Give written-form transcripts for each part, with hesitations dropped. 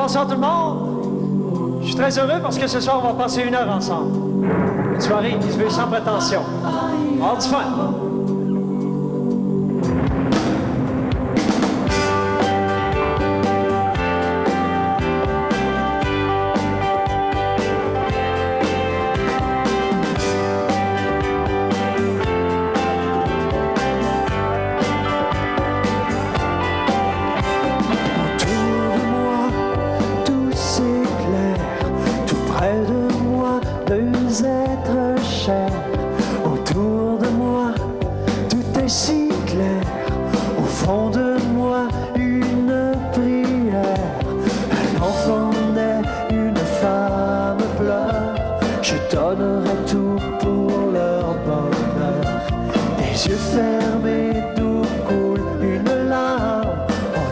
bonsoir tout le monde. Je suis très heureux parce que ce soir, on va passer 1 heure ensemble. Une soirée qui se veut sans prétention. All du fun.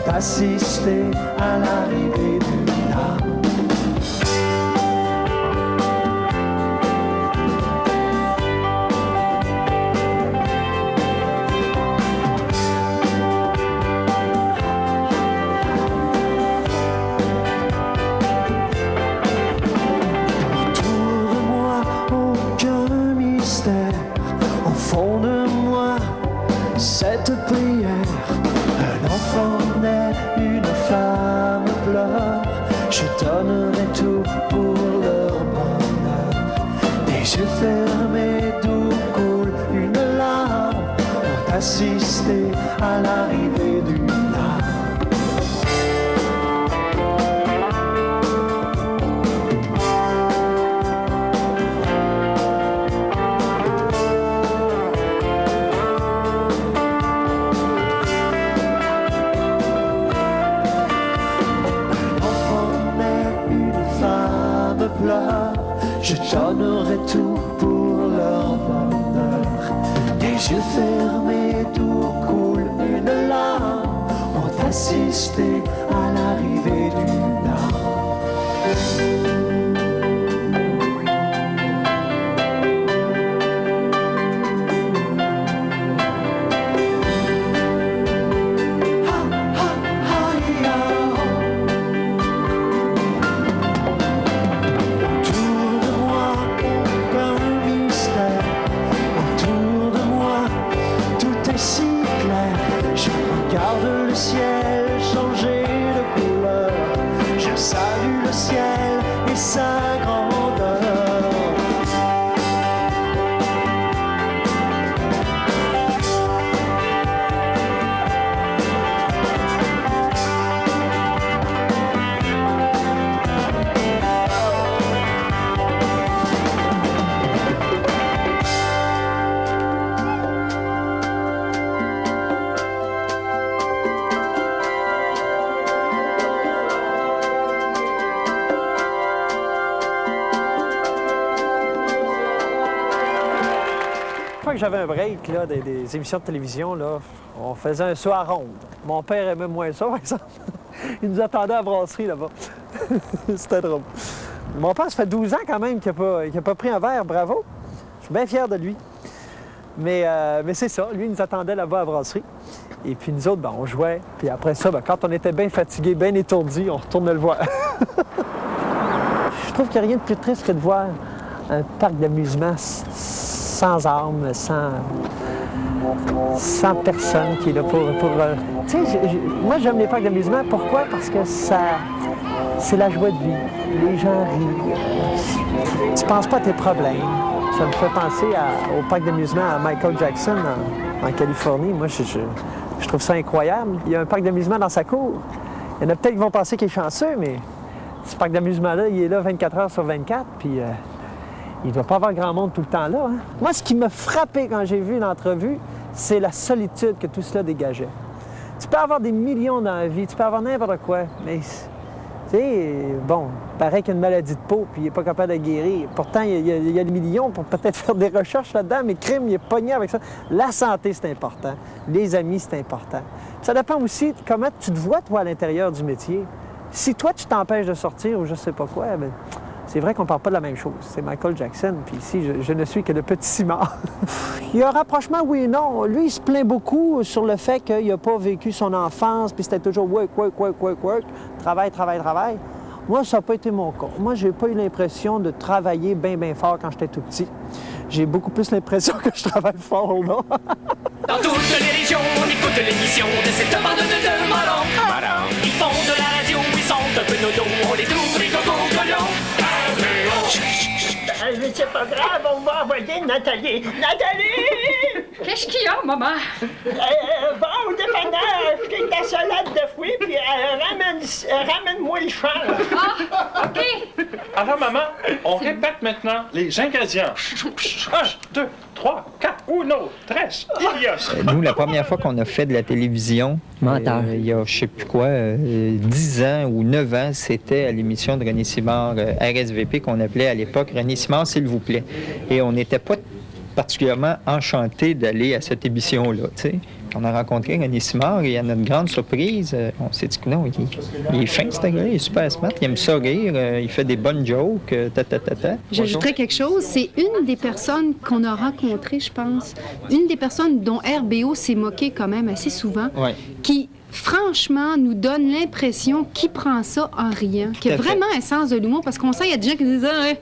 Assister à l'arrivée d'une âme. Autour de moi, aucun mystère. Au fond de moi, cette prière. Un enfant naît, une femme pleure. Je donnerai tout pour leur bonheur. Les yeux fermés, d'où coule une larme. Ont assisté à l'arrivée d'une âme. Je donnerai tout pour leur bonheur. Les yeux fermés, d'où coule une larme. Ont assisté à l'arrivée d'une âme. J'avais un break là, des émissions de télévision, là, on faisait un saut à ronde. Mon père aimait moins ça, par exemple. Il nous attendait à la brasserie là-bas. C'était drôle. Mon père, ça fait 12 ans quand même qu'il n'a pas pris un verre, bravo. Je suis bien fier de lui. Mais c'est ça, lui, il nous attendait là-bas à la brasserie. Et puis nous autres, ben, on jouait. Puis après ça, ben, quand on était bien fatigués, bien étourdis, on retournait le voir. Je trouve qu'il n'y a rien de plus triste que de voir un parc d'amusement sans armes, sans personne qui est là pour tu sais, moi, j'aime les parcs d'amusement. Pourquoi? Parce que c'est la joie de vivre. Les gens rient. Tu penses pas à tes problèmes. Ça me fait penser au parc d'amusement à Michael Jackson en Californie. Moi, je trouve ça incroyable. Il y a un parc d'amusement dans sa cour. Il y en a peut-être qui vont penser qu'il est chanceux, mais ce parc d'amusement-là, il est là 24 heures sur 24, puis il ne doit pas avoir grand monde tout le temps là. Hein? Moi, ce qui m'a frappé quand j'ai vu l'entrevue, c'est la solitude que tout cela dégageait. Tu peux avoir des millions dans la vie, tu peux avoir n'importe quoi, mais, tu sais, bon, pareil qu'il y a une maladie de peau, puis il n'est pas capable de guérir. Pourtant, il y a des millions pour peut-être faire des recherches là-dedans, mais crime, il est pogné avec ça. La santé, c'est important. Les amis, c'est important. Ça dépend aussi de comment tu te vois, toi, à l'intérieur du métier. Si toi, tu t'empêches de sortir ou je sais pas quoi, bien, c'est vrai qu'on ne parle pas de la même chose. C'est Michael Jackson, puis ici, je ne suis que le petit ciment. Il y a un rapprochement, oui et non. Lui, il se plaint beaucoup sur le fait qu'il n'a pas vécu son enfance, puis c'était toujours work, travail. Moi, ça n'a pas été mon cas. Moi, j'ai pas eu l'impression de travailler bien fort quand j'étais tout petit. J'ai beaucoup plus l'impression que je travaille fort, là. Dans toutes les régions, on écoute l'émission de cette bande de marrons. Ils font de la radio, ils sont un peu nodos, on les trouve les cocos-collons. C'est pas grave, on va envoyer Nathalie. Nathalie! Qu'est-ce qu'il y a, maman? Va au dépanneur, acheter ta salade de fruits, puis ramène-moi le change. Ah, OK. Alors, maman, on répète maintenant les ingrédients. 1, 2, 3, 4, 1, 3, Ilios. Nous, la première fois qu'on a fait de la télévision, il y a je sais plus quoi, 10 ans ou 9 ans, c'était à l'émission de René Simard, RSVP, qu'on appelait à l'époque René Simard, s'il vous plaît. Et on n'était pas particulièrement enchantés d'aller à cette émission-là, tu sais. On a rencontré René Simard et à notre grande surprise, on s'est dit que non, il est fin, ce gars-là, il est super smart, il aime ça rire, il fait des bonnes jokes, J'ajouterais quelque chose, c'est une des personnes qu'on a rencontrées, je pense, une des personnes dont RBO s'est moqué quand même assez souvent, qui franchement, nous donne l'impression qu'il prend ça en riant, qu'il a vraiment un sens de l'humour, parce qu'on sent qu'il y a des gens qui disent « Ah,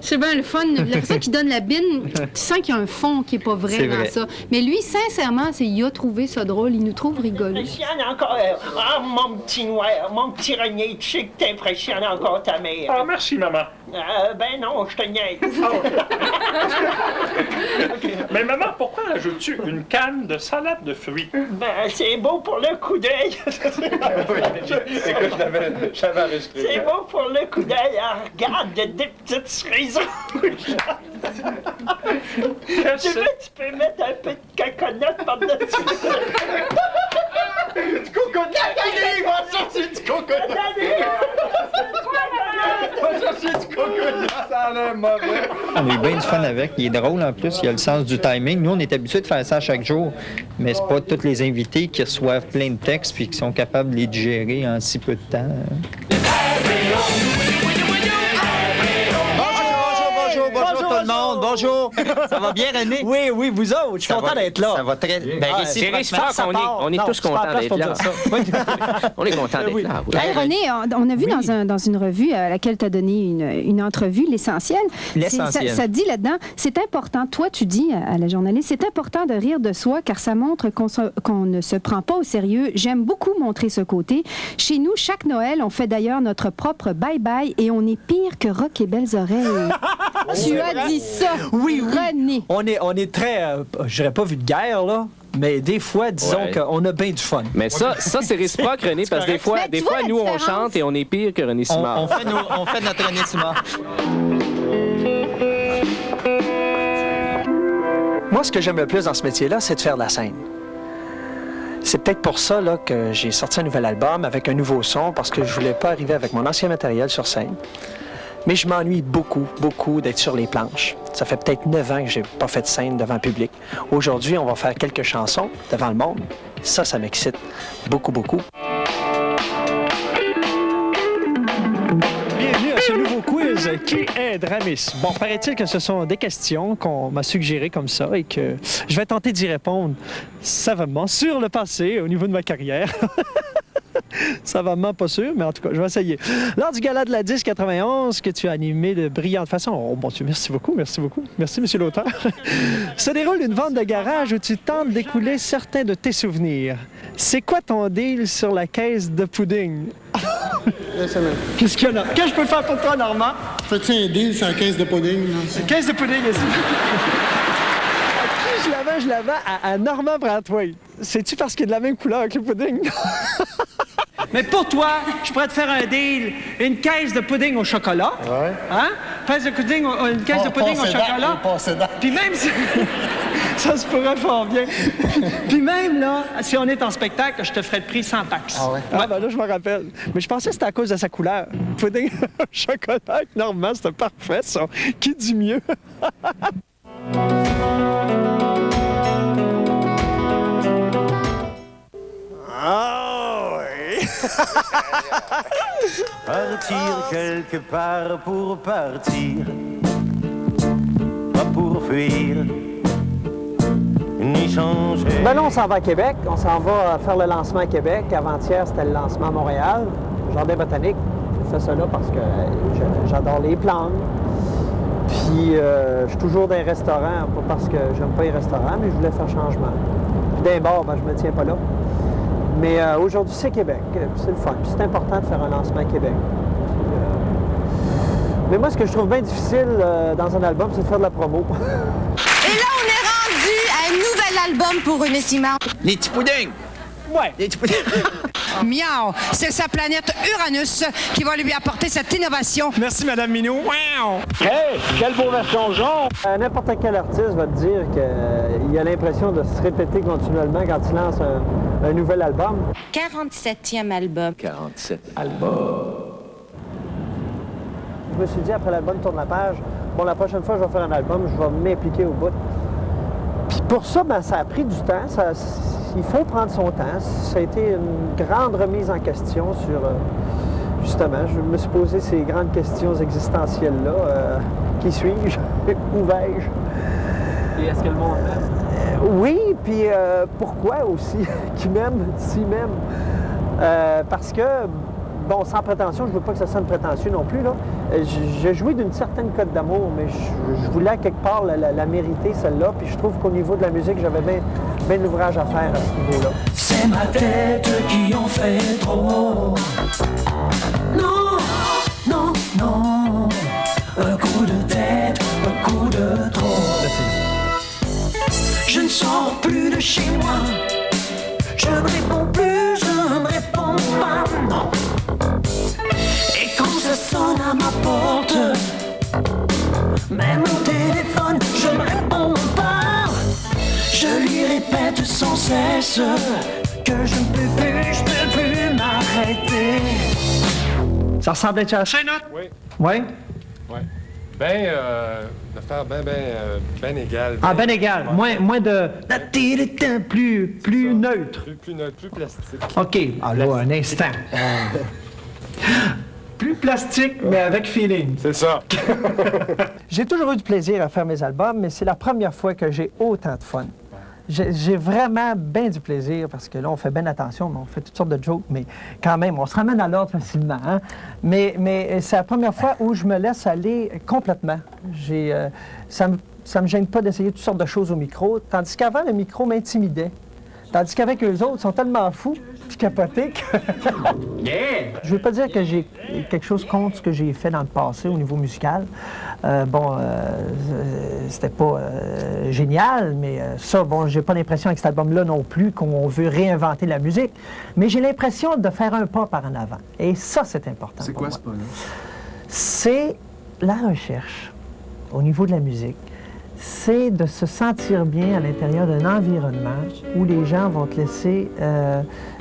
c'est bien le fun ». La personne qui donne la bine, tu sens qu'il y a un fond qui n'est pas vrai dans ça. Mais lui, sincèrement, il a trouvé ça drôle, il nous trouve rigolo. Impressionne encore. Mon petit noir, mon petit René, tu sais que t'impressionnes encore ta mère. Ah, merci, maman. Ben non, je te niaise. Mais maman, pourquoi ajoutes-tu une canne de salade de fruits? Ben, c'est beau pour le coup d'œil. J'avais enregistré. C'est beau pour le coup d'œil. Regarde, il y a des petites cerises rouges. Tu peux mettre un peu de coconut par-dessus. Du coconut! Il va chercher du coconut! Va chercher du coconut! Ça a l'air mauvais! On a eu bien du fun avec. Il est drôle en plus, il a le sens du timing. Nous, on est habitués de faire ça chaque jour, mais c'est pas tous les invités qui reçoivent plein de textes puis qui sont capables de les digérer en si peu de temps. Bonjour tout le monde, bonjour. Ça va bien, René? Oui, vous autres, je suis content d'être là. Ça va très bien. C'est réciproque, on est tous contents d'être là. On est contents d'être là. Hey, René, on a vu dans une revue à laquelle tu as donné une entrevue, L'Essentiel. L'Essentiel. Ça dit là-dedans, c'est important, toi tu dis à la journaliste, c'est important de rire de soi car ça montre qu'on ne se prend pas au sérieux. J'aime beaucoup montrer ce côté. Chez nous, chaque Noël, on fait d'ailleurs notre propre bye-bye et on est pire que Rock et Belles Oreilles. Tu as dit ça, oui. René. On est très, je dirais pas vulgaire, là, mais des fois, disons qu'on a bien du fun. Mais ça c'est réciproque, René, parce que des fois, nous, on chante et on est pire que René Simard. On fait notre René Simard. Moi, ce que j'aime le plus dans ce métier-là, c'est de faire de la scène. C'est peut-être pour ça là, que j'ai sorti un nouvel album avec un nouveau son, parce que je voulais pas arriver avec mon ancien matériel sur scène. Mais je m'ennuie beaucoup d'être sur les planches. Ça fait peut-être 9 ans que j'ai pas fait de scène devant le public. Aujourd'hui, on va faire quelques chansons devant le monde. Ça m'excite beaucoup. Bienvenue à ce nouveau quiz. Qui est Dramis? Bon, paraît-il que ce sont des questions qu'on m'a suggérées comme ça et que je vais tenter d'y répondre savamment sur le passé au niveau de ma carrière. Savamment pas sûr, mais en tout cas, je vais essayer. Lors du gala de la 1091 que tu as animé de brillante façon, oh mon Dieu, merci beaucoup. Merci, monsieur l'auteur. Se déroule une vente de garage où tu tentes d'écouler certains de tes souvenirs. C'est quoi ton deal sur la caisse de pudding? Qu'est-ce qu'il y a là? Qu'est-ce que je peux faire pour toi, Normand? Fais-tu un deal sur la caisse de pudding? Là? Caisse de pudding, ici. Je la vends à Normand Brathwaite. C'est-tu parce qu'il est de la même couleur que le pudding? Mais pour toi, je pourrais te faire un deal. Une caisse de pudding au chocolat. Ouais. Hein? Une caisse de pudding au chocolat. Puis même si... Ça se pourrait fort bien. Puis même là, si on est en spectacle, je te ferais de prix sans taxe. Ah ouais? Ah ben là, je me rappelle. Mais je pensais que c'était à cause de sa couleur. Pudding au chocolat avec Normand, c'était parfait, ça. Qui dit mieux? Ah oui! Partir quelque part pour partir, pas pour fuir, ni changer. Ben là, on s'en va à Québec. On s'en va faire le lancement à Québec. Avant-hier, c'était le lancement à Montréal, Jardin botanique. fais ça là parce que j'adore les plantes. Puis je suis toujours dans les restaurants, pas parce que j'aime pas les restaurants, mais je voulais faire changement. Puis d'un bord, ben, je me tiens pas là. Mais aujourd'hui, c'est Québec. C'est le fun. Puis c'est important de faire un lancement à Québec. Mais moi, ce que je trouve bien difficile dans un album, c'est de faire de la promo. Et là, on est rendu à un nouvel album pour Onésima. Les petits puddings! Ouais. Les petits puddings! Miaou, c'est sa planète Uranus qui va lui apporter cette innovation. Merci, Madame Minou. Wow! Hey, quelle beau version jaune! N'importe quel artiste va te dire qu'il a l'impression de se répéter continuellement quand il lance un nouvel album. 47e album. 47 albums. Je me suis dit, après l'album Tourne la page, bon, la prochaine fois que je vais faire un album, je vais m'impliquer au bout. Puis pour ça, ben, ça a pris du temps. Il faut prendre son temps. Ça a été une grande remise en question sur... justement, je me suis posé ces grandes questions existentielles-là. Qui suis-je? Où vais-je? Et est-ce que le monde m'aime? Oui, puis pourquoi aussi? Qui m'aime, s'il m'aime? Parce que... Bon, sans prétention, je veux pas que ça sonne prétentieux non plus, là. J'ai joué d'une certaine cote d'amour, mais je voulais à quelque part la mériter, celle-là. Puis je trouve qu'au niveau de la musique, j'avais bien l'ouvrage à faire à ce niveau-là. C'est ma tête qui en fait trop. Non, non, non. Un coup de tête, un coup de trop. Je ne sors plus de chez moi. Je ne réponds plus, je ne réponds pas, non. Et quand ça sonne à ma porte, même au téléphone, je ne réponds pas. Je lui répète sans cesse que je ne peux plus m'arrêter. Ça ressemble à chez note? Oui. Oui? Oui. De faire ben égal. Ah, ben égal. Ouais. Moins de... Plus neutre. Plus neutre, plus plastique. OK. Alors, un instant. Plus plastique, mais avec feeling. C'est ça. J'ai toujours eu du plaisir à faire mes albums, mais c'est la première fois que j'ai autant de fun. J'ai vraiment bien du plaisir parce que là, on fait bien attention, on fait toutes sortes de jokes, mais quand même, on se ramène à l'ordre facilement. Hein? Mais c'est la première fois où je me laisse aller complètement. Ça me gêne pas d'essayer toutes sortes de choses au micro, tandis qu'avant, le micro m'intimidait. Tandis qu'avec eux autres, ils sont tellement fous puis capotés que... Yeah! Je veux pas dire que j'ai quelque chose contre ce que j'ai fait dans le passé au niveau musical. C'était pas génial, mais ça, bon, j'ai pas l'impression avec cet album-là non plus qu'on veut réinventer la musique. Mais j'ai l'impression de faire un pas par en avant. Et ça, c'est important. C'est quoi ce pas-là? C'est la recherche au niveau de la musique. C'est de se sentir bien à l'intérieur d'un environnement où les gens vont te laisser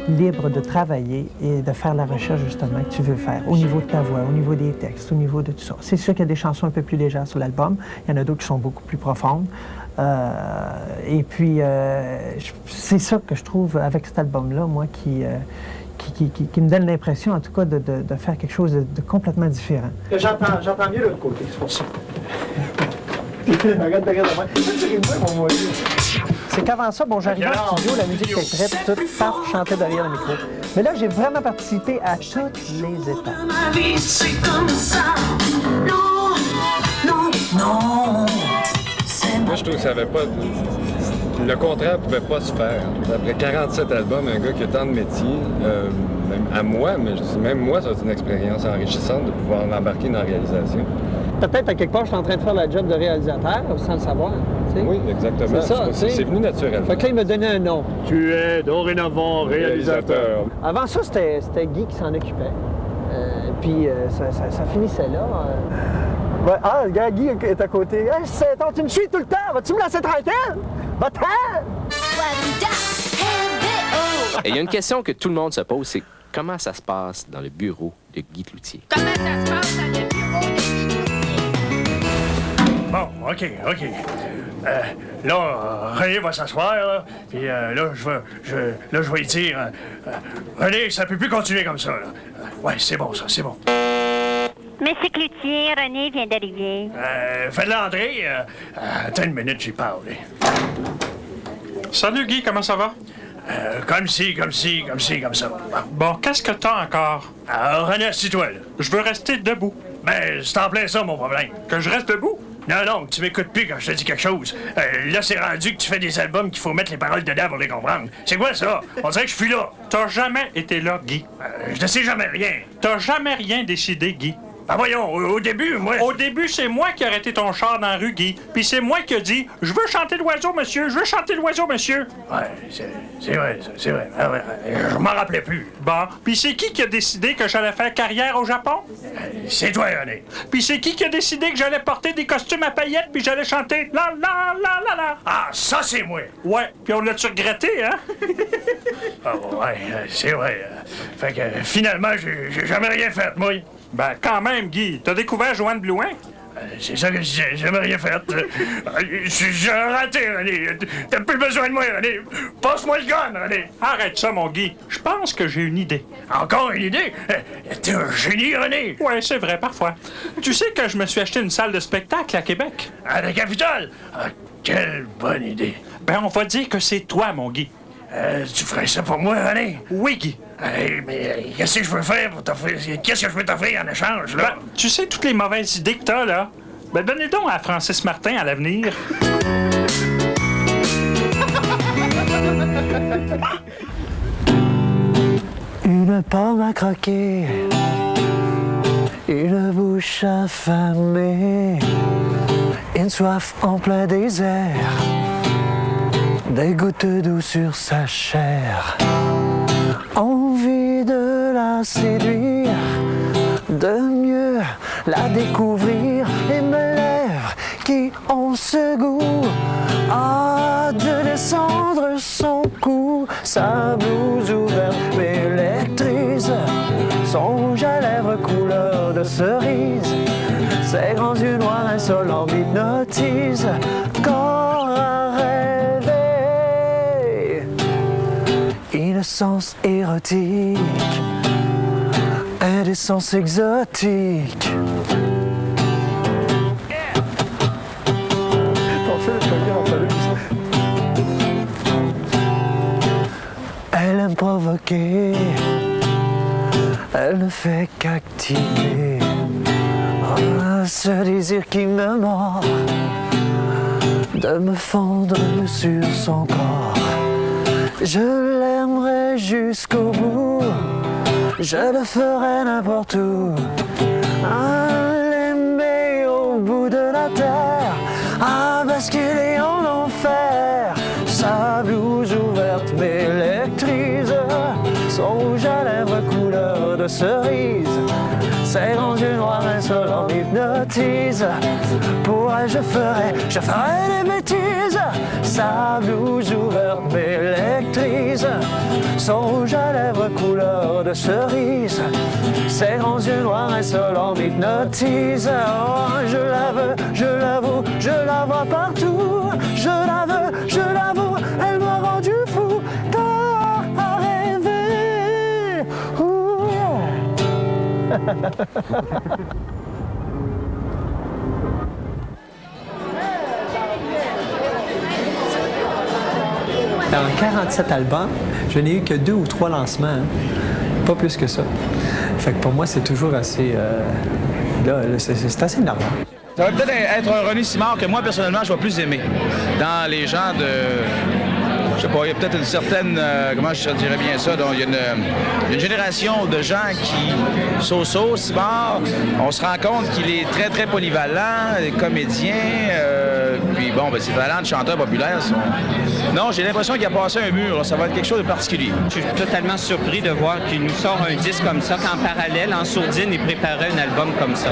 libre de travailler et de faire la recherche justement que tu veux faire au niveau de ta voix, au niveau des textes, au niveau de tout ça. C'est sûr qu'il y a des chansons un peu plus légères sur l'album. Il y en a d'autres qui sont beaucoup plus profondes. Et puis, c'est ça que je trouve avec cet album-là, moi, qui me donne l'impression, en tout cas, de faire quelque chose de complètement différent. J'entends mieux l'autre côté, c'est pour ça. C'est qu'avant ça, bon, j'arrivais au studio, la musique était prête, tout, paf, je chantais derrière le micro. Mais là, j'ai vraiment participé à toutes les étapes. Ma vie, c'est comme ça. Non, non, non. Moi, je trouve que ça avait pas... Le contraire pouvait pas se faire. Après 47 albums, un gars qui a tant de métiers, même à moi, mais je dis même moi, ça va être une expérience enrichissante de pouvoir l'embarquer dans la réalisation. Peut-être, à quelque part, je suis en train de faire la job de réalisateur, sans le savoir. Tu sais? Oui, exactement. C'est ça, c'est venu naturellement. Fait que là, il m'a donné un nom. Tu es dorénavant réalisateur. Avant ça, c'était Guy qui s'en occupait. Puis ça finissait là. Ouais, ah, le gars, Guy est à côté. Hey, tu me suis tout le temps. Vas-tu me laisser tranquille? Va-t'en! Et il y a une question que tout le monde se pose, c'est comment ça se passe dans le bureau de Guy Cloutier? Comment ça se passe dans le bureau de Guy Cloutier? Bon, OK. Là, René va s'asseoir, là, puis là, je vais lui dire... René, ça peut plus continuer comme ça, là. Ouais, c'est bon, ça, c'est bon. Monsieur Cloutier, René vient d'arriver. Faites l'entrée. Attends une minute, j'y parle. Salut, Guy, comment ça va? Comme ci, comme ça. Bon, qu'est-ce que t'as encore? Alors, René, assis-toi, là. Je veux rester debout. Ben, c'est en plein ça, mon problème. Que je reste debout? Non, tu m'écoutes plus quand je te dis quelque chose. Là, c'est rendu que tu fais des albums qu'il faut mettre les paroles dedans pour les comprendre. C'est quoi ça? On dirait que je suis là. T'as jamais été là, Guy. Je ne sais jamais rien. T'as jamais rien décidé, Guy. Ben voyons, au début, moi... Au début, c'est moi qui ai arrêté ton char dans la rue, Guy. Puis c'est moi qui ai dit « Je veux chanter l'oiseau, monsieur! Je veux chanter l'oiseau, monsieur! » Ouais, c'est vrai, ça, c'est vrai. Ah ouais, je m'en rappelais plus. Bon, puis c'est qui a décidé que j'allais faire carrière au Japon? C'est toi, René. Puis c'est qui a décidé que j'allais porter des costumes à paillettes puis j'allais chanter « La la la la la ». Ah, ça, c'est moi. Ouais, puis on l'a-tu regretté, hein? Ah ouais, c'est vrai. Fait que finalement, j'ai jamais rien fait, moi. Ben, quand même, Guy. T'as découvert Joanne Blouin? C'est ça que je disais, j'ai jamais rien fait. J'ai raté, René. T'as plus besoin de moi, René. Passe-moi le gun, René. Arrête ça, mon Guy. Je pense que j'ai une idée. Encore une idée? T'es un génie, René. Ouais, c'est vrai, parfois. Tu sais que je me suis acheté une salle de spectacle à Québec? À la capitale? Ah, quelle bonne idée. Ben, on va dire que c'est toi, mon Guy. Tu ferais ça pour moi, René? Oui, Guy. Mais qu'est-ce que je peux faire pour t'offrir? Qu'est-ce que je peux t'offrir en échange, là? Ben, tu sais, toutes les mauvaises idées que t'as, là, ben donnez donc à Francis Martin à l'avenir. Une pomme à croquer, une bouche affamée, une soif en plein désert, des gouttes d'eau sur sa chair. Envie de la séduire, de mieux la découvrir, et mes lèvres qui ont ce goût, de descendre son cou, sa blouse ouverte m'électrise, son rouge à lèvres couleur de cerise, ses grands yeux noirs insolents m'hypnotisent, corps à rêver, innocence érotique, indécence exotique. Elle aime provoquer, elle ne fait qu'activer ce désir qui me mord, de me fondre sur son corps. Je l'aimerai jusqu'au bout, je le ferai n'importe où, l'aimer au bout de la terre, basculer en enfer. Sa blouse ouverte m'électrise, son rouge à lèvres couleur de cerise, ses grands yeux noirs insolents m'hypnotisent. Pour elle je ferai des bêtises. Sa blouse ouverte m'électrise, son rouge à lèvres couleur de cerise, ses grands yeux noirs insolents m'hypnotisent. Oh, je la veux, je l'avoue, je la vois partout. Je la veux, je l'avoue, elle m'a rendu fou. Tard à rêver. Ouh, yeah. Dans 47 albums, je n'ai eu que 2 ou 3 lancements, hein. Pas plus que ça. Fait que pour moi, c'est toujours assez... c'est assez énervant. Ça va peut-être être un René Simard que moi, personnellement, je vais plus aimer. Dans les gens de... Je sais pas, il y a peut-être une certaine... comment je dirais bien ça? Donc, il y a une génération de gens qui... So-so, Simard, on se rend compte qu'il est très, très polyvalent, comédien, puis bon, ben, ses talents de chanteur populaire sont... Non, j'ai l'impression qu'il a passé un mur, là. Ça va être quelque chose de particulier. Je suis totalement surpris de voir qu'il nous sort un disque comme ça, qu'en parallèle, en sourdine, il préparait un album comme ça.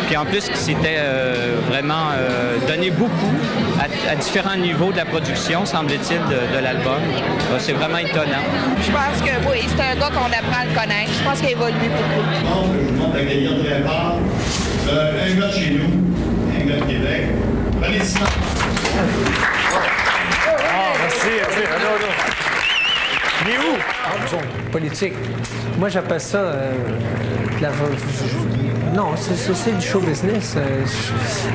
Puis en plus, qu'il s'était vraiment donné beaucoup à différents niveaux de la production, semble-t-il, de l'album. C'est vraiment étonnant. Je pense que oui, c'est un gars qu'on apprend à le connaître. Je pense qu'il évolue beaucoup. Je vous demande d'accueillir très fort un gars de chez nous, un gars de Québec, René Simard. Merci. Il est où? Politique. Moi, j'appelle ça... Non, c'est du show business.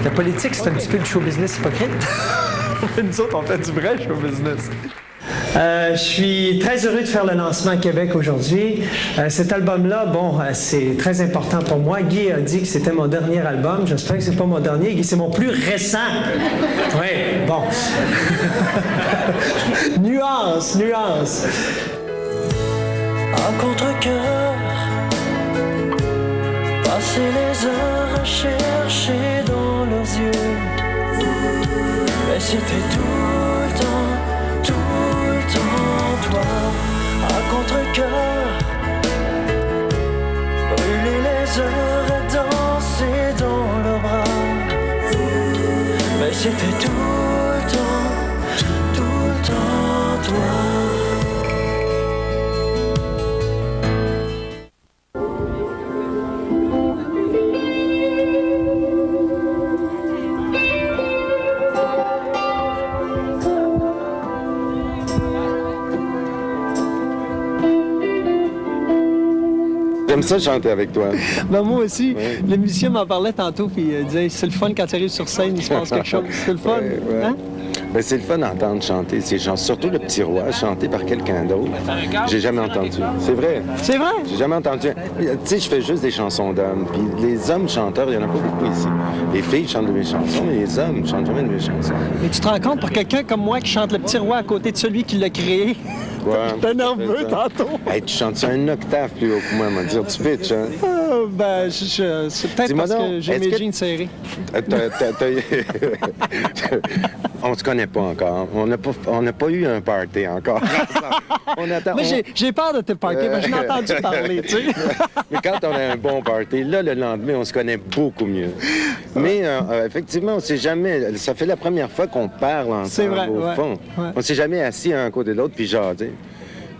La politique, c'est un petit peu du show business hypocrite. Nous autres, on fait du vrai show business. Je suis très heureux de faire le lancement à Québec aujourd'hui. Cet album-là, c'est très important pour moi. Guy a dit que c'était mon dernier album. J'espère que c'est pas mon dernier. Guy, c'est mon plus récent. Oui, bon. Nuance. À contre-cœur, passer les heures à chercher dans leurs yeux. Mais c'était tout le temps toi. À contre-cœur, brûler les heures et danser dans leurs bras. Mais c'était tout le temps toi. J'aime ça chanter avec toi. Ben moi aussi. Ouais. Le musicien m'en parlait tantôt, puis il disait c'est le fun quand tu arrives sur scène, il se passe quelque chose. C'est le fun. Ouais. Hein? Ben, c'est le fun d'entendre chanter ces chansons, surtout Le Petit Roi, chanté par quelqu'un d'autre. J'ai jamais entendu. C'est vrai. C'est vrai? J'ai jamais entendu. Tu sais, je fais juste des chansons d'hommes. Puis les hommes chanteurs, il n'y en a pas beaucoup ici. Les filles chantent de mes chansons, mais les hommes ne chantent jamais de mes chansons. Mais tu te rends compte, pour quelqu'un comme moi qui chante Le Petit Roi à côté de celui qui l'a créé, t'es nerveux tantôt. Hey, tu chantes sur une octave plus haut que moi, me dire du pitch, hein? C'est peut-être parce que j'ai mes jeans serrés. On se connaît pas encore. On n'a pas eu un party encore. Mais j'ai peur de te party, mais j'en ai entendu parler, tu sais. Mais quand on a un bon party, là, le lendemain, on se connaît beaucoup mieux. Mais effectivement, on s'est jamais... Ça fait la première fois qu'on parle ensemble, c'est vrai, au fond. Ouais. On s'est jamais assis un côté de l'autre, puis jaser.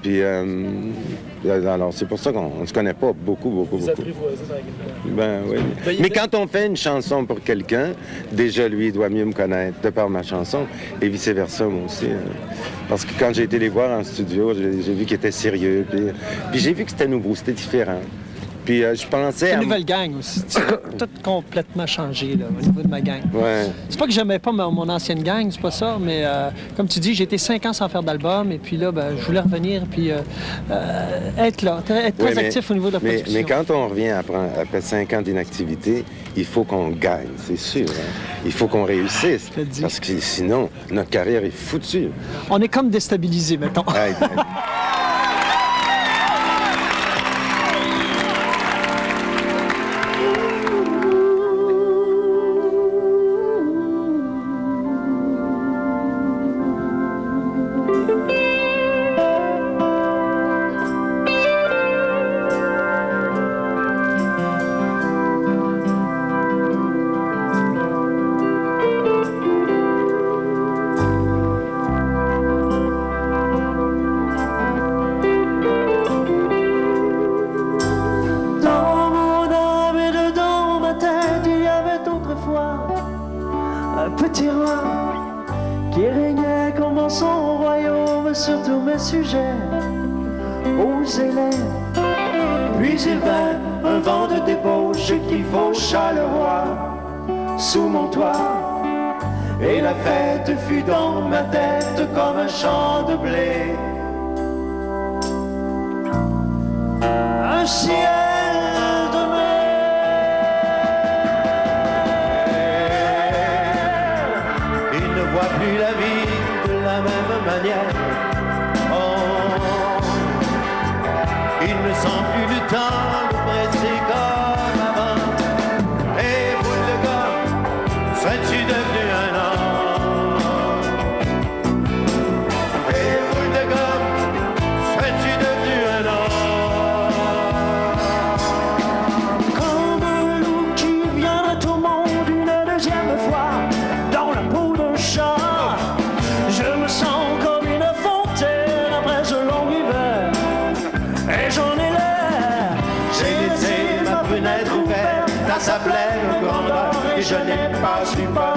Puis, alors, c'est pour ça qu'on ne se connaît pas beaucoup. Vous apprivoisez dans la guitare. Oui. Mais quand on fait une chanson pour quelqu'un, déjà, lui, il doit mieux me connaître de par ma chanson, et vice-versa, moi aussi. Parce que quand j'ai été les voir en studio, j'ai vu qu'ils étaient sérieux, puis j'ai vu que c'était nouveau, c'était différent. Puis je pensais à... une nouvelle gang aussi. Tout complètement changé, là, au niveau de ma gang. Ouais. C'est pas que j'aimais pas mon ancienne gang, c'est pas ça, mais comme tu dis, j'ai été 5 ans sans faire d'album, et puis là, je voulais revenir, puis être là, être très actif au niveau de la production. Mais quand on revient après 5 ans d'inactivité, il faut qu'on gagne, c'est sûr. Hein? Il faut qu'on réussisse, parce que sinon, notre carrière est foutue. On est comme déstabilisés, mettons. Sous mon toit, et la fête fut dans ma tête comme un champ de blé. Un ciel de mer. Il ne voit plus la vie de la même manière. Oh, il ne sent plus le temps de presser comme avant. Serais-tu devenu un homme? Et boule de gomme, serais-tu devenu un homme? Comme un loup qui viendrait au monde une deuxième fois dans la peau d'un chat, je me sens comme une fontaine après ce long hiver. Et j'en ai l'air, j'ai laissé ma fenêtre ouverte à sa pleine grandeur. Et je n'ai pas eu peur.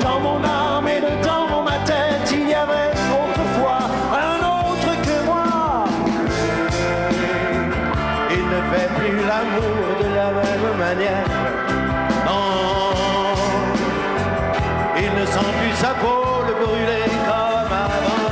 Dans mon âme et dans ma tête, il y avait autrefois un autre que moi. Il ne fait plus l'amour de la même manière. Non, il ne sent plus sa peau le brûler comme avant.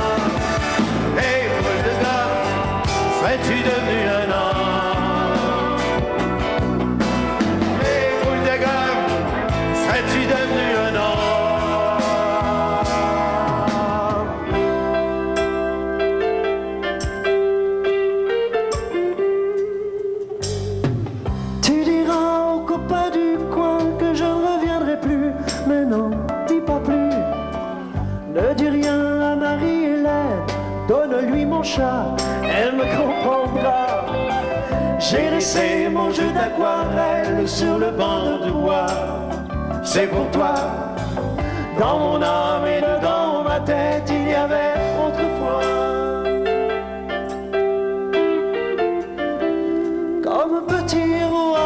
lui mon chat, elle me comprendra. J'ai laissé mon jeu d'aquarelle sur le banc de bois. C'est pour toi, dans mon âme et dans ma tête, il y avait autrefois comme un petit roi.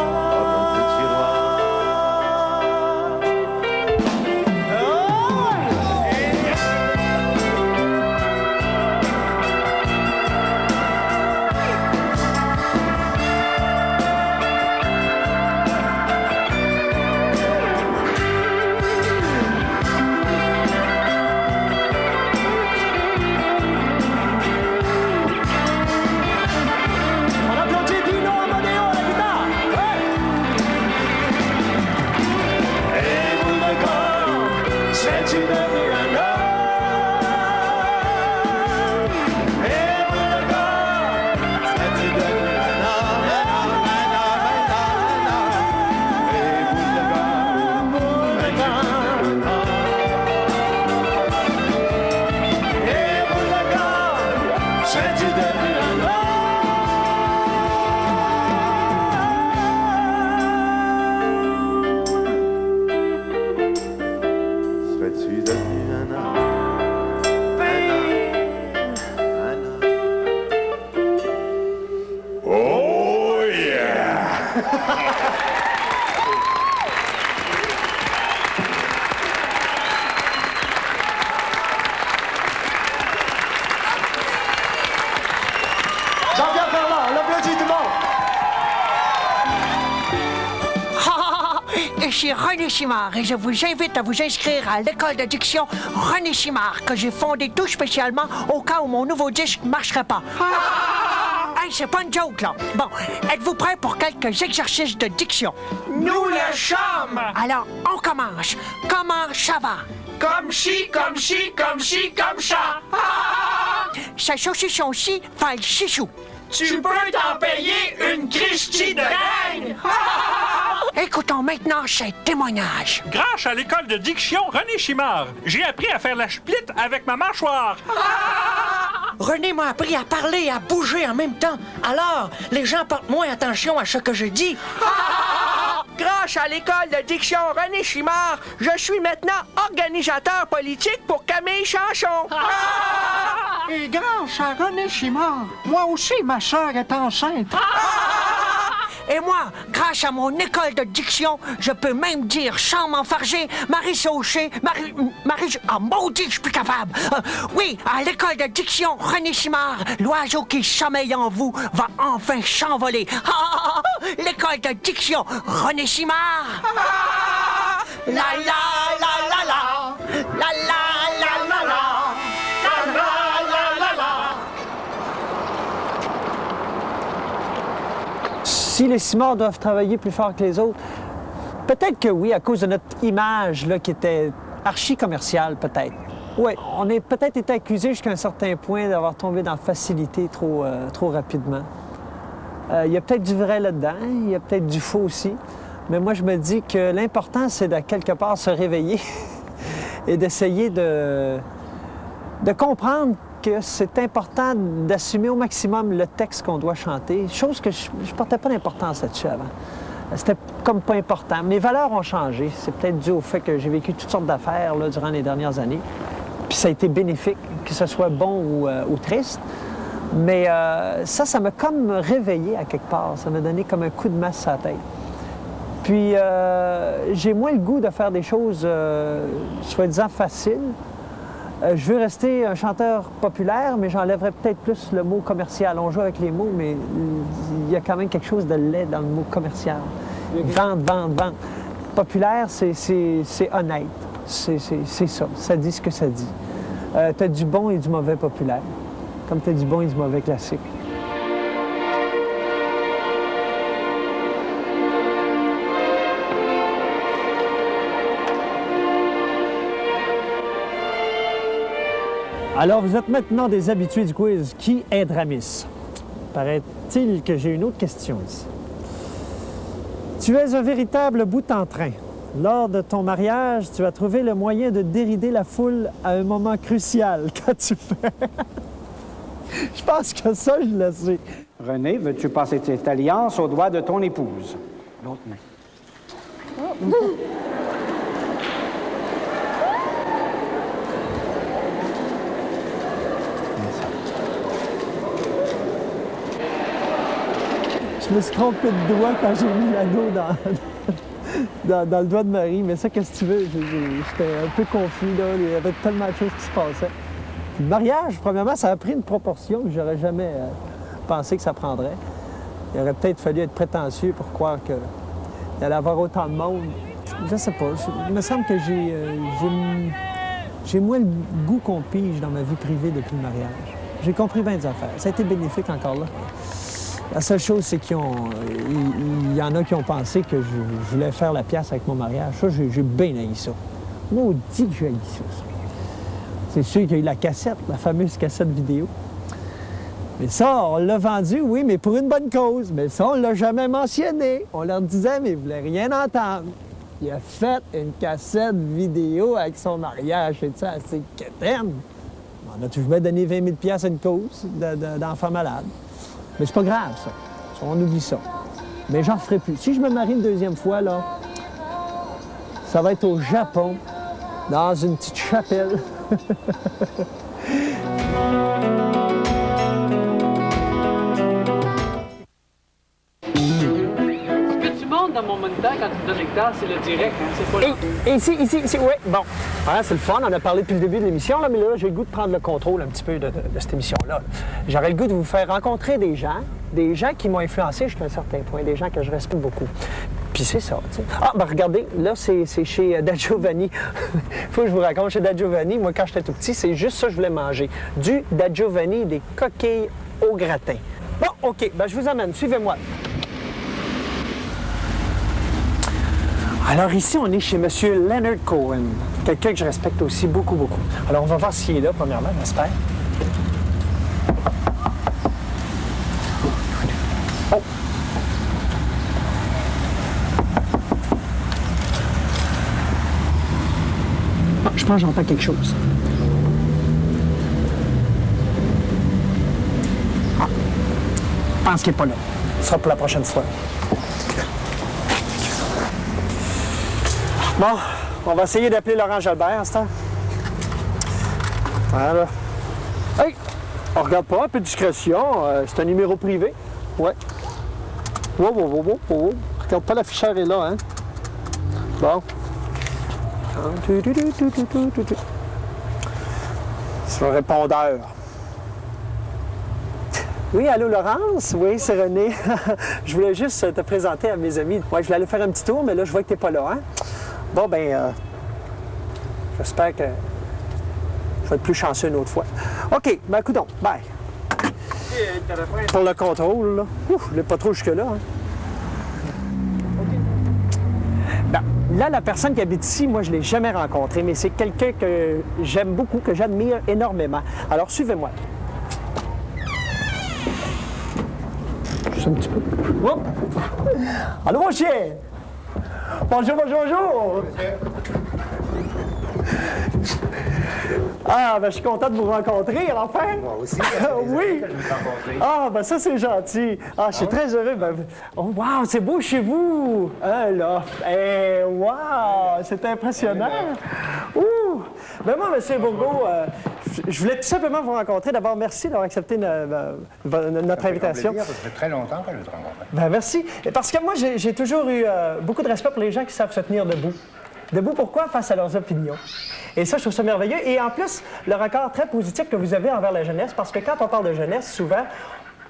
Ici René Simard et je vous invite à vous inscrire à l'école de diction René Simard que j'ai fondée tout spécialement au cas où mon nouveau disque ne marcherait pas. Hey, c'est pas une joke, là. Bon, êtes-vous prêts pour quelques exercices de diction? Nous le sommes! Alors, on commence. Comment ça va? Comme ci, comme ci, comme ci, comme ça. Sa saucisson-ci fait le 6 sous. Tu peux t'en payer une Christie de gang! Écoutons maintenant ces témoignages. Grâce à l'école de diction René Simard, j'ai appris à faire la split avec ma mâchoire. René m'a appris à parler et à bouger en même temps. Alors, les gens portent moins attention à ce que je dis. Grâce à l'école de diction René Simard, je suis maintenant organisateur politique pour Camille Chanson. Et grâce à René Simard, moi aussi, ma sœur est enceinte. Et moi, grâce à mon école de diction, je peux même dire sans m'enfarger, Marie Sauché, Marie... Ah, maudit, je suis plus capable. Oui, à l'école de diction René Simard, l'oiseau qui sommeille en vous va enfin s'envoler. L'école de diction René Simard. La la la la la, la la la la la, la la la la. Si les Simard doivent travailler plus fort que les autres, peut-être que oui, à cause de notre image là, qui était archi-commerciale, peut-être. Oui, on a peut-être été accusés jusqu'à un certain point d'avoir tombé dans la facilité trop rapidement. Il y a peut-être du vrai là-dedans, il y a peut-être du faux aussi. Mais moi, je me dis que l'important, c'est de quelque part se réveiller et d'essayer de comprendre que c'est important d'assumer au maximum le texte qu'on doit chanter, chose que je portais pas d'importance là-dessus avant. C'était comme pas important. Mes valeurs ont changé. C'est peut-être dû au fait que j'ai vécu toutes sortes d'affaires là, durant les dernières années. Puis ça a été bénéfique, que ce soit bon ou triste. Mais ça m'a comme réveillé à quelque part. Ça m'a donné comme un coup de masse à la tête. Puis j'ai moins le goût de faire des choses soi-disant faciles. Je veux rester un chanteur populaire, mais j'enlèverais peut-être plus le mot commercial. On joue avec les mots, mais il y a quand même quelque chose de laid dans le mot commercial. Vente. Populaire, c'est honnête. C'est ça. Ça dit ce que ça dit. T'as du bon et du mauvais populaire, comme t'as du bon et du mauvais classique. Alors, vous êtes maintenant des habitués du quiz. Qui est Dramis? Paraît-il que j'ai une autre question ici. Tu es un véritable bout en train. Lors de ton mariage, tu as trouvé le moyen de dérider la foule à un moment crucial. Qu'as-tu fait? Je pense que ça, je le sais. René, veux-tu passer cette alliance au doigt de ton épouse? L'autre main. Je me suis trompé de doigt quand j'ai mis l'anneau dans le doigt de Marie, mais ça, qu'est-ce que tu veux? J'étais un peu confus, là. Il y avait tellement de choses qui se passaient. Puis le mariage, premièrement, ça a pris une proportion que j'aurais jamais pensé que ça prendrait. Il aurait peut-être fallu être prétentieux pour croire qu'il allait y avoir autant de monde. Je sais pas. Il me semble que j'ai moins le goût qu'on pige dans ma vie privée depuis le mariage. J'ai compris bien des affaires. Ça a été bénéfique encore là. La seule chose, c'est qu'il y en a qui ont pensé que je voulais faire la pièce avec mon mariage. Ça, j'ai bien haï ça. Maudit que j'ai haï ça. C'est sûr qu'il y a eu la cassette, la fameuse cassette vidéo. Mais ça, on l'a vendu, oui, mais pour une bonne cause. Mais ça, on l'a jamais mentionné. On leur disait, mais ils ne voulaient rien entendre. Il a fait une cassette vidéo avec son mariage. C'est ça, assez quétaine. On a toujours donné 20 000 $ à une cause d'enfants malades. Mais c'est pas grave, ça. On oublie ça. Mais j'en ferai plus. Si je me marie une deuxième fois, là, ça va être au Japon, dans une petite chapelle. Ce que tu montes dans mon moniteur quand tu me donnes l'hectare, c'est le direct, hein? C'est pas là. Ici, oui. Bon, hein, c'est le fun. On a parlé depuis le début de l'émission, là, mais là, j'ai le goût de prendre le contrôle un petit peu de cette émission-là. J'aurais le goût de vous faire rencontrer des gens qui m'ont influencé jusqu'à un certain point, des gens que je respecte beaucoup. Puis c'est ça, tu sais. Ah, ben regardez, là, c'est chez Da Giovanni. Faut que je vous raconte, chez Da Giovanni, moi, quand j'étais tout petit, c'est juste ça que je voulais manger. Du Da Giovanni, des coquilles au gratin. Bon, OK, ben je vous amène, suivez-moi. Alors ici, on est chez M. Leonard Cohen, quelqu'un que je respecte aussi beaucoup, beaucoup. Alors, on va voir s'il est là, premièrement, j'espère. Oh! Ah, je pense que j'entends quelque chose. Ah. Je pense qu'il n'est pas là. Ce sera pour la prochaine fois. Bon, on va essayer d'appeler Laurent Jalbert à ce temps. Voilà. Hey! On regarde pas, un peu de discrétion. C'est un numéro privé. Ouais. Wow. Regarde pas, l'afficheur est là, hein? Bon. C'est un répondeur. Oui, allô, Laurence? Oui, c'est René. Je voulais juste te présenter à mes amis. Ouais, je voulais aller faire un petit tour, mais là, je vois que t'es pas là, hein? Bon, ben, j'espère que je vais être plus chanceux une autre fois. OK, ben, coudonc, bye. Pour le contrôle, là. Ouf, je l'ai pas trop jusque-là, hein? Ben, là, la personne qui habite ici, moi, je l'ai jamais rencontrée, mais c'est quelqu'un que j'aime beaucoup, que j'admire énormément. Alors, suivez-moi. Juste un petit peu. Oh! Allô, mon chien! Bonjour. Ah, ben je suis content de vous rencontrer, enfin. Moi aussi. Oui. Ah, ben ça, c'est gentil. Ah, je suis très heureux. Ben, oh, wow, c'est beau chez vous. Un loft. Eh, wow, c'est impressionnant. Ouh. Ben moi, M. Bourgault, je voulais tout simplement vous rencontrer. D'abord, merci d'avoir accepté notre invitation. Ça fait très longtemps que je te rencontre. Ben merci. Et parce que moi, j'ai toujours eu beaucoup de respect pour les gens qui savent se tenir debout. Debout, pourquoi? Face à leurs opinions. Et ça, je trouve ça merveilleux. Et en plus, le regard très positif que vous avez envers la jeunesse, parce que quand on parle de jeunesse, souvent,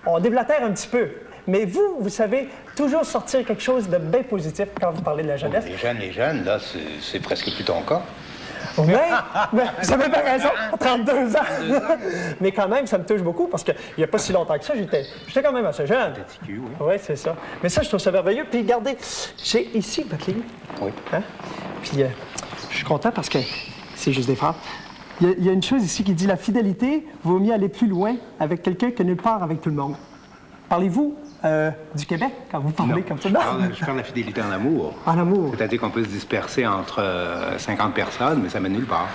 on déblatère un petit peu. Mais vous savez toujours sortir quelque chose de bien positif quand vous parlez de la jeunesse. Les jeunes, là, c'est presque plus ton cas. Mais vous avez bien raison, 32 ans. Mais quand même, ça me touche beaucoup parce qu'il n'y a pas si longtemps que ça, j'étais quand même assez jeune. Oui. Oui, c'est ça. Mais ça, je trouve ça merveilleux. Puis regardez, j'ai ici votre livre. Oui. Hein? Puis je suis content parce que c'est juste des phrases. Il y a une chose ici qui dit « La fidélité vaut mieux aller plus loin avec quelqu'un que nulle part avec tout le monde ». Parlez-vous du Québec quand vous parlez comme ça? Non, je parle de la fidélité en amour. En amour. C'est-à-dire qu'on peut se disperser entre 50 personnes, mais ça mène nulle part.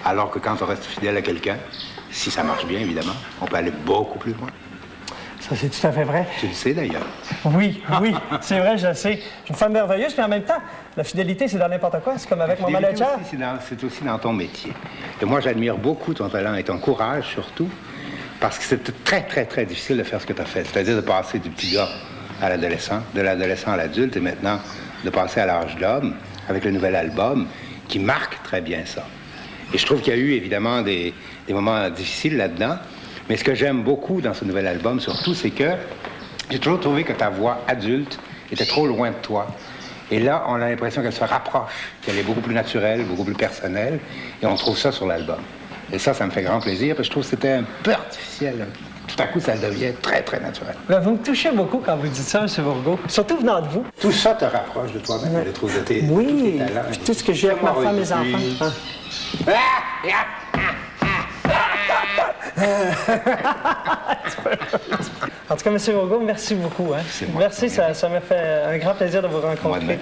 Alors que quand on reste fidèle à quelqu'un, Si ça marche bien, évidemment, on peut aller beaucoup plus loin. Ça, c'est tout à fait vrai. Tu le sais, d'ailleurs. Oui, c'est vrai, je le sais. J'ai une femme merveilleuse, mais en même temps, la fidélité, c'est dans n'importe quoi. C'est comme avec mon manager. C'est aussi dans ton métier. Et moi, j'admire beaucoup ton talent et ton courage, surtout, parce que c'est très, très, très difficile de faire ce que tu as fait. C'est-à-dire de passer du petit gars à l'adolescent, de l'adolescent à l'adulte, et maintenant de passer à l'âge d'homme avec le nouvel album qui marque très bien ça. Et je trouve qu'il y a eu évidemment des moments difficiles là-dedans, mais ce que j'aime beaucoup dans ce nouvel album surtout, c'est que j'ai toujours trouvé que ta voix adulte était trop loin de toi. Et là, on a l'impression qu'elle se rapproche, qu'elle est beaucoup plus naturelle, beaucoup plus personnelle, et on trouve ça sur l'album. Et ça me fait grand plaisir, parce que je trouve que c'était un peu artificiel. Tout à coup, ça devient très, très naturel. Vous me touchez beaucoup quand vous dites ça, M. Bourgault. Surtout venant de vous. Tout ça te rapproche de toi-même, je trouve, de tes talents. Puis tout ce que j'ai avec ma femme et mes enfants. En tout cas, M. Bourgault, merci beaucoup. Hein? Merci, ça m'a fait un grand plaisir de vous rencontrer.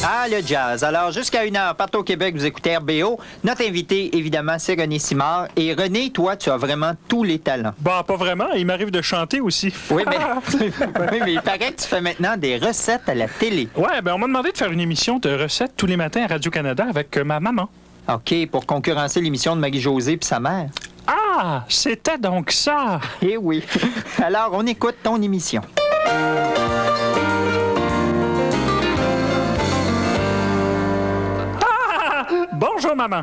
Ah, le jazz. Alors, jusqu'à 1h, partout au Québec, vous écoutez RBO. Notre invité, évidemment, c'est René Simard. Et René, toi, tu as vraiment tous les talents. Bah, pas vraiment. Il m'arrive de chanter aussi. Oui, mais il paraît que tu fais maintenant des recettes à la télé. Ouais, on m'a demandé de faire une émission de recettes tous les matins à Radio-Canada avec ma maman. OK, pour concurrencer l'émission de Marie-Josée puis sa mère. Ah, c'était donc ça. Eh oui. Alors, on écoute ton émission. Bonjour, maman.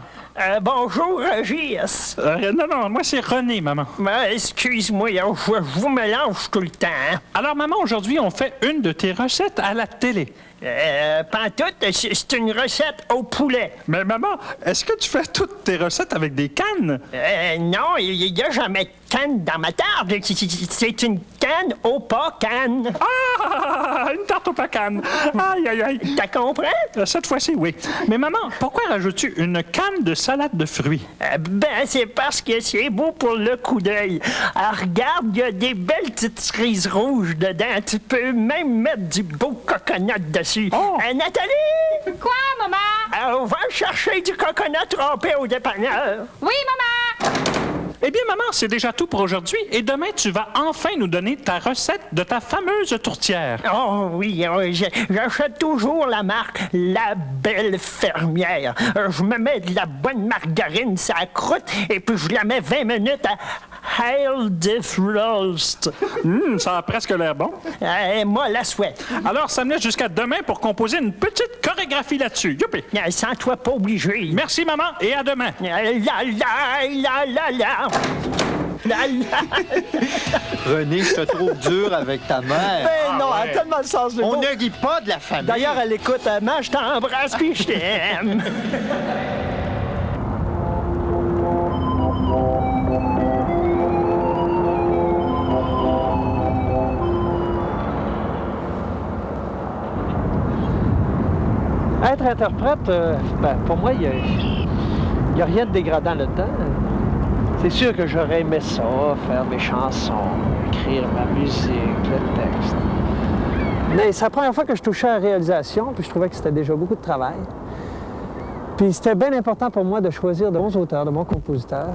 Bonjour, Régis. Non, moi, c'est René, maman. Excuse-moi, je vous mélange tout le temps. Hein? Alors, maman, aujourd'hui, on fait une de tes recettes à la télé. Pantoute, c'est une recette au poulet. Mais maman, est-ce que tu fais toutes tes recettes avec des cannes? Non, il n'y a jamais de canne dans ma tarte. C'est une canne au pas canne. Ah, une tarte au pas canne. Aïe, aïe, aïe. T'as compris? Cette fois-ci, oui. Mais maman, pourquoi rajoutes-tu une canne de salade de fruits? C'est parce que c'est beau pour le coup d'œil. Regarde, il y a des belles petites cerises rouges dedans. Tu peux même mettre du beau coconut dessus. Oh. Nathalie! Quoi, maman? On va chercher du coconut trempé au dépanneur. Oui, maman! Eh bien, maman, c'est déjà tout pour aujourd'hui. Et demain, tu vas enfin nous donner ta recette de ta fameuse tourtière. Oh oui, j'achète toujours la marque La Belle Fermière. Je me mets de la bonne margarine sur la croûte et puis je la mets 20 minutes à Hail Defrost. Ça a presque l'air bon. Moi, la souhaite. Alors, ça me laisse jusqu'à demain pour composer une petite chorégraphie là-dessus. Youpi! Sans toi, pas obligé. Merci, maman, et à demain. René, je te trouve dur avec ta mère. Non, elle a tellement le sens de On mots. ne rit pas de la famille. D'ailleurs, elle écoute, maman, je t'embrasse puis je t'aime. Être interprète, pour moi, il n'y a rien de dégradant là-dedans. C'est sûr que j'aurais aimé ça, faire mes chansons, écrire ma musique, le texte. Mais c'est la première fois que je touchais à la réalisation, puis je trouvais que c'était déjà beaucoup de travail. Puis c'était bien important pour moi de choisir de bons auteurs, de bons compositeurs.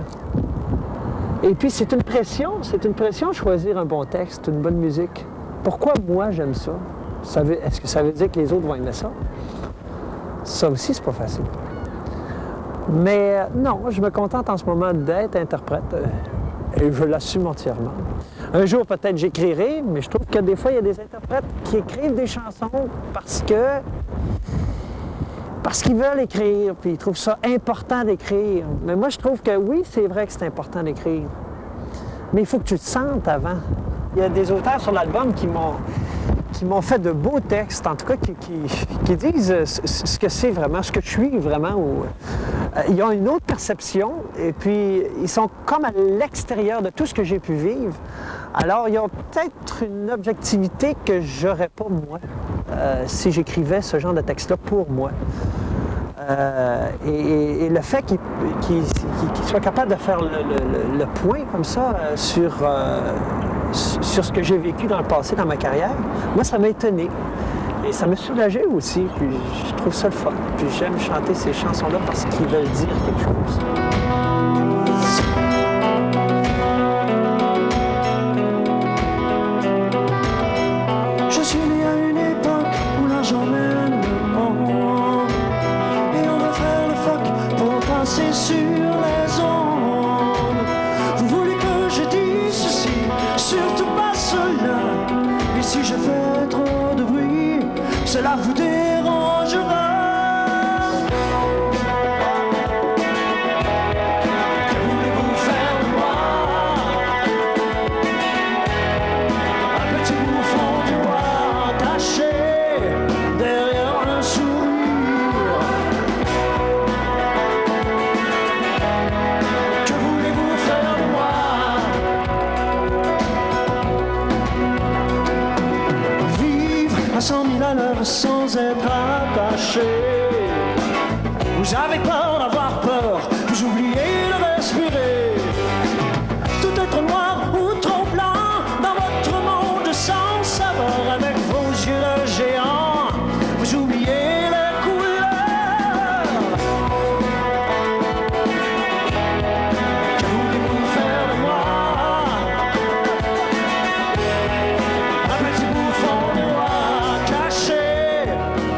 Et puis c'est une pression de choisir un bon texte, une bonne musique. Pourquoi moi j'aime ça? Est-ce que ça veut dire que les autres vont aimer ça? Ça aussi, c'est pas facile. Mais non, je me contente en ce moment d'être interprète et je l'assume entièrement. Un jour, peut-être, j'écrirai, mais je trouve que des fois, il y a des interprètes qui écrivent des chansons parce qu'ils veulent écrire, puis ils trouvent ça important d'écrire. Mais moi, je trouve que oui, c'est vrai que c'est important d'écrire. Mais il faut que tu te sentes avant. Il y a des auteurs sur l'album qui m'ont fait de beaux textes, en tout cas qui disent ce que c'est vraiment, ce que je suis vraiment. Ils ont une autre perception et puis ils sont comme à l'extérieur de tout ce que j'ai pu vivre. Alors, ils ont peut-être une objectivité que j'aurais pas moi si j'écrivais ce genre de texte-là pour moi. Et le fait qu'ils soient capables de faire le point comme ça sur ce que j'ai vécu dans le passé, dans ma carrière, moi, ça m'a étonné. Et ça me soulageait aussi, puis je trouve ça le fun. Puis j'aime chanter ces chansons-là parce qu'ils veulent dire quelque chose. Je suis né à une époque où l'argent mène le monde. Et on va faire le fuck pour passer sur les ondes. Vous voulez que je dise ceci, surtout pas cela. Et si je fais trop de bruit, cela vous dérangera. Que voulez-vous faire de moi? Un petit bouffon du roi caché derrière un sourire. Que voulez-vous faire de moi? Vivre à 100 000 à l'heure sans être attaché. Vous avez peur d'avoir peur, vous oubliez de respirer. Tout être noir ou trop blanc dans votre monde sans saveur. Avec vos yeux de géant, vous oubliez les couleurs. Que voulez-vous faire de moi? Un petit bouffon de roi caché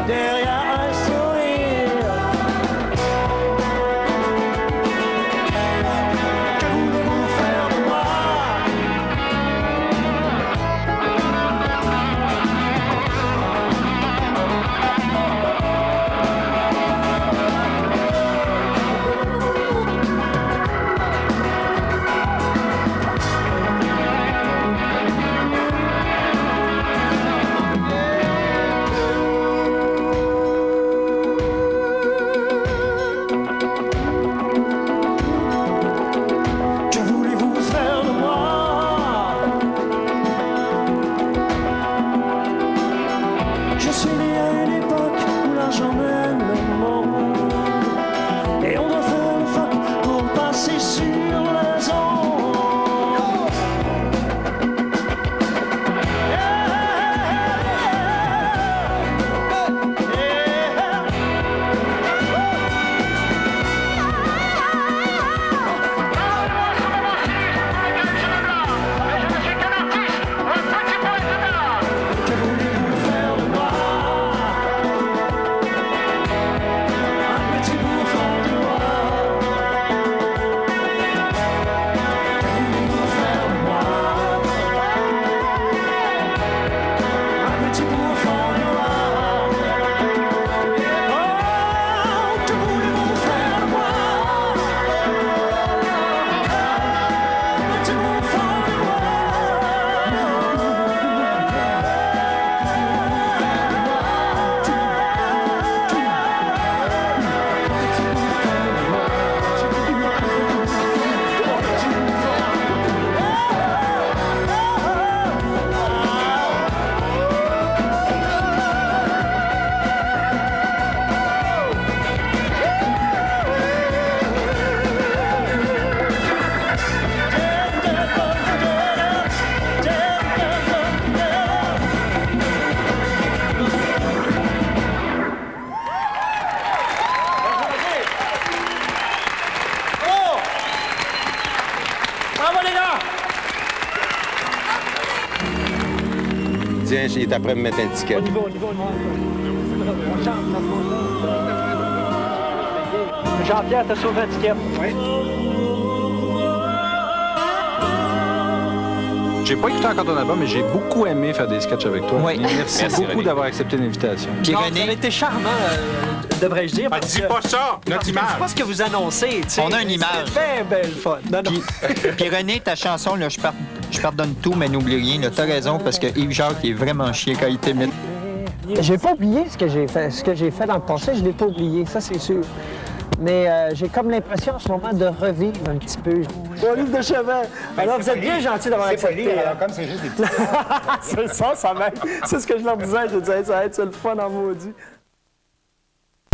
derrière un sourire. Que voulez-vous faire de moi? Que voulez-vous faire de moi? Je suis né à une époque où l'argent mène le monde. Et on doit faire le fuck pour passer sur les ondes. Que voulez-vous faire de moi? Un petit bouffon du roi. Que voulez-vous faire de moi? Un petit bouffon du roi. Oh, que voulez-vous faire de moi? Un petit bouffon du roi. Bravo les gars! Tiens, il est après me mettre un ticket. On y va. On chante. Jean-Pierre, t'as sauvé un ticket. Oui. J'ai pas écouté encore ton album, mais j'ai beaucoup aimé faire des sketchs avec toi. Oui. Et merci beaucoup d'avoir accepté l'invitation. Puis Non, René, vous avez été charmant, devrais-je dire. parce dis que- pas ça, notre parce que image. C'est pas ce que vous annoncez. tu sais. On a une image. C'est bien belle fun. Non, non. puis René, ta chanson, là, je pardonne tout, mais n'oublie rien. Là, t'as raison, parce que Yves Jacques il est vraiment chier quand il t'imite. J'ai pas oublié ce que j'ai fait. Ce que j'ai fait dans le passé, je l'ai pas oublié, ça c'est sûr. Mais j'ai comme l'impression en ce moment de revivre un petit peu. Mon livre de chevet. Alors, vous êtes bien gentil d'avoir accepté. C'est pas alors, comme c'est juste des petits... C'est ça m'aide. C'est ce que je leur disais. Je disais, ça va être le fun en maudit.